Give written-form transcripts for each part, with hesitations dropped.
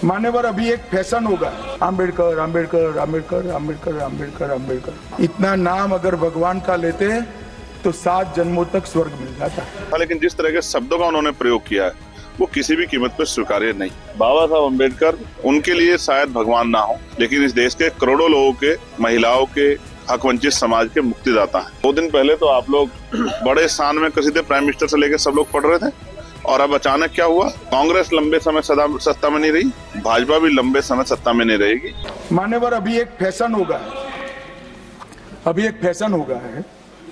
मान्यवर, अभी एक फैशन होगा, आम्बेडकर आम्बेडकर आम्बेडकर आम्बेडकर आम्बेडकर आम्बेडकर। इतना नाम अगर भगवान का लेते तो 7 जन्मों तक स्वर्ग मिल जाता। लेकिन जिस तरह के शब्दों का उन्होंने प्रयोग किया है वो किसी भी कीमत पर स्वीकार्य नहीं। बाबा साहब अम्बेडकर उनके लिए शायद भगवान ना हो, लेकिन इस देश के करोड़ों लोगों के, महिलाओं के, हक वंचित समाज के मुक्तिदाता हैं। 2 दिन पहले तो आप लोग बड़े शान में कसीदे प्राइम मिनिस्टर से लेकर सब लोग पढ़ रहे थे, और अब अचानक क्या हुआ? कांग्रेस लंबे समय सत्ता में नहीं रही, भाजपा भी लंबे समय सत्ता में नहीं रहेगी। मान्यवर, अभी एक फैशन होगा, अभी एक फैशन होगा है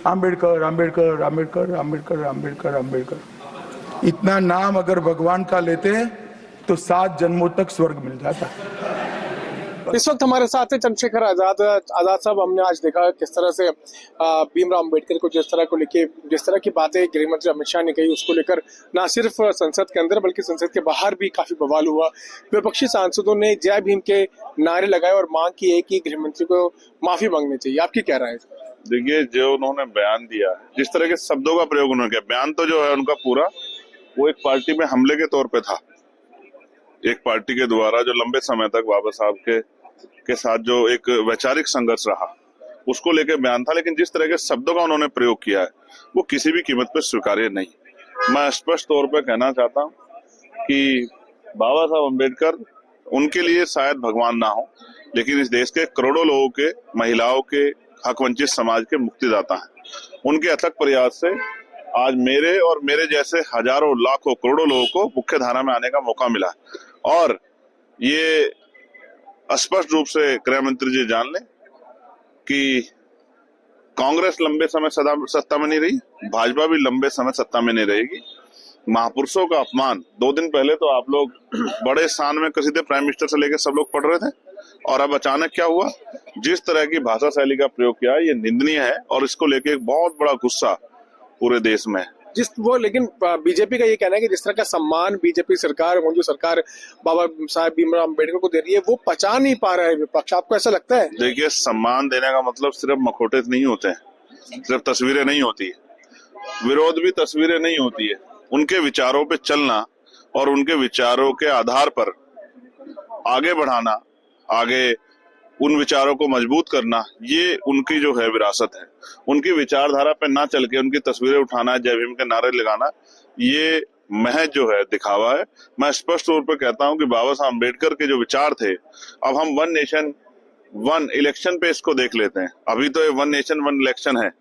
आम्बेडकर आम्बेडकर आम्बेडकर आम्बेडकर आम्बेडकर आम्बेडकर। इतना नाम अगर भगवान का लेते तो 7 जन्मों तक स्वर्ग मिल जाता। इस वक्त हमारे साथ है चंद्रशेखर आजाद साहब। हमने आज देखा किस तरह से भीमराव अम्बेडकर को जिस तरह की बातें गृह मंत्री अमित शाह ने कही, उसको लेकर न सिर्फ संसद के अंदर बल्कि संसद के बाहर भी काफी बवाल हुआ। विपक्षी सांसदों ने जय भीम के नारे लगाए और मांग की है कि गृह मंत्री को माफी मांगनी चाहिए। आपकी क्या राय है? देखिए, जो उन्होंने बयान दिया, जिस तरह के शब्दों का प्रयोग उन्होंने किया, बयान तो जो है उनका पूरा वो एक पार्टी में हमले के तौर पे था। एक पार्टी के द्वारा जो लंबे समय तक बाबा साहब के साथ जो एक वैचारिक संघर्ष रहा, उसको लेकर बयान था। लेकिन जिस तरह के शब्दों का उन्होंने प्रयोग किया है वो किसी भी कीमत पर स्वीकार्य नहीं। मैं स्पष्ट तौर पर कहना चाहता हूँ कि बाबा साहब अम्बेडकर उनके लिए शायद भगवान ना हो, लेकिन इस देश के करोड़ों लोगों के, महिलाओं के, हक वंचित समाज के मुक्तिदाता हैं। उनके अथक प्रयास से आज मेरे और मेरे जैसे हजारों, लाखों, करोड़ों लोगों को मुख्य धारा में आने का मौका मिला, और ये स्पष्ट रूप से गृह मंत्री जी जान लें कि कांग्रेस लंबे समय सत्ता में नहीं रही, भाजपा भी लंबे समय सत्ता में नहीं रहेगी। महापुरुषों का अपमान, 2 दिन पहले तो आप लोग बड़े शान में कसीदे प्राइम मिनिस्टर से लेकर सब लोग पढ़ रहे थे, और अब अचानक क्या हुआ? जिस तरह की भाषा शैली का प्रयोग किया है ये निंदनीय है, और इसको लेकर एक बहुत बड़ा गुस्सा पूरे देश में है। लेकिन बीजेपी का ये कहना है कि जिस तरह का सम्मान बीजेपी सरकार, मौजूदा सरकार बाबा साहब भीमराव अम्बेडकर को दे रही है, वो पचा नहीं पा रहा है विपक्ष। आपको ऐसा लगता है? देखिए, सम्मान देने का मतलब सिर्फ मखौटे नहीं होते हैं, सिर्फ तस्वीरें नहीं होती है, विरोध भी तस्वीरें नहीं होती है। उनके विचारों पे चलना और उनके विचारों के आधार पर आगे बढ़ाना, आगे उन विचारों को मजबूत करना, ये उनकी जो है विरासत है। उनकी विचारधारा पे ना चल के उनकी तस्वीरें उठाना, जय भीम के नारे लगाना, ये महज जो है दिखावा है। मैं स्पष्ट तौर पे कहता हूं कि बाबा साहब अम्बेडकर के जो विचार थे, अब हम 1 नेशन 1 इलेक्शन पे इसको देख लेते हैं। अभी तो ये 1 नेशन 1 इलेक्शन है,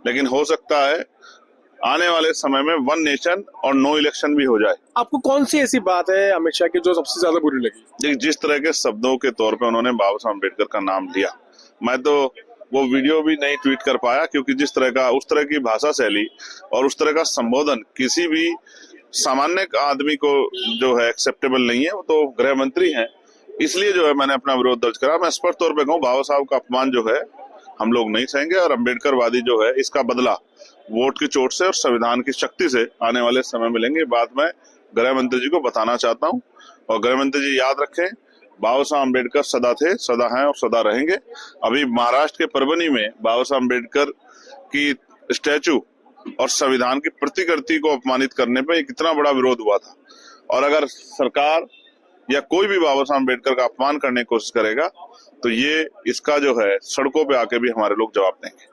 लेकिन हो सकता है आने वाले समय में 1 नेशन और नो इलेक्शन भी हो जाए। आपको कौन सी ऐसी बात है अमित शाह की जो सबसे ज्यादा बुरी लगी? जिस तरह के शब्दों के तौर पे उन्होंने बाबा साहब अम्बेडकर का नाम लिया, मैं तो वो वीडियो भी नहीं ट्वीट कर पाया, क्योंकि जिस तरह का, उस तरह की भाषा शैली और उस तरह का संबोधन किसी भी सामान्य आदमी को जो है एक्सेप्टेबल नहीं है। वो तो गृह मंत्री हैं, इसलिए जो है मैंने अपना विरोध दर्ज करा। मैं स्पष्ट तौर पे कहूँ, बाबा साहब का अपमान जो है हम लोग नहीं सहेंगे, और अम्बेडकरवादी जो है इसका बदला वोट की चोट से और संविधान की शक्ति से आने वाले समय में लेंगे। बात मैं गृह मंत्री जी को बताना चाहता हूँ, और गृह मंत्री जी याद रखें, बाबा साहब अम्बेडकर सदा थे, सदा हैं और सदा रहेंगे। अभी महाराष्ट्र के परभनी में बाबा साहब अम्बेडकर की स्टैचू और संविधान की प्रतिकृति को अपमानित करने पर कितना बड़ा विरोध हुआ था, और अगर सरकार या कोई भी बाबा साहब अम्बेडकर का अपमान करने की कोशिश करेगा तो ये इसका जो है सड़कों पे आके भी हमारे लोग जवाब देंगे।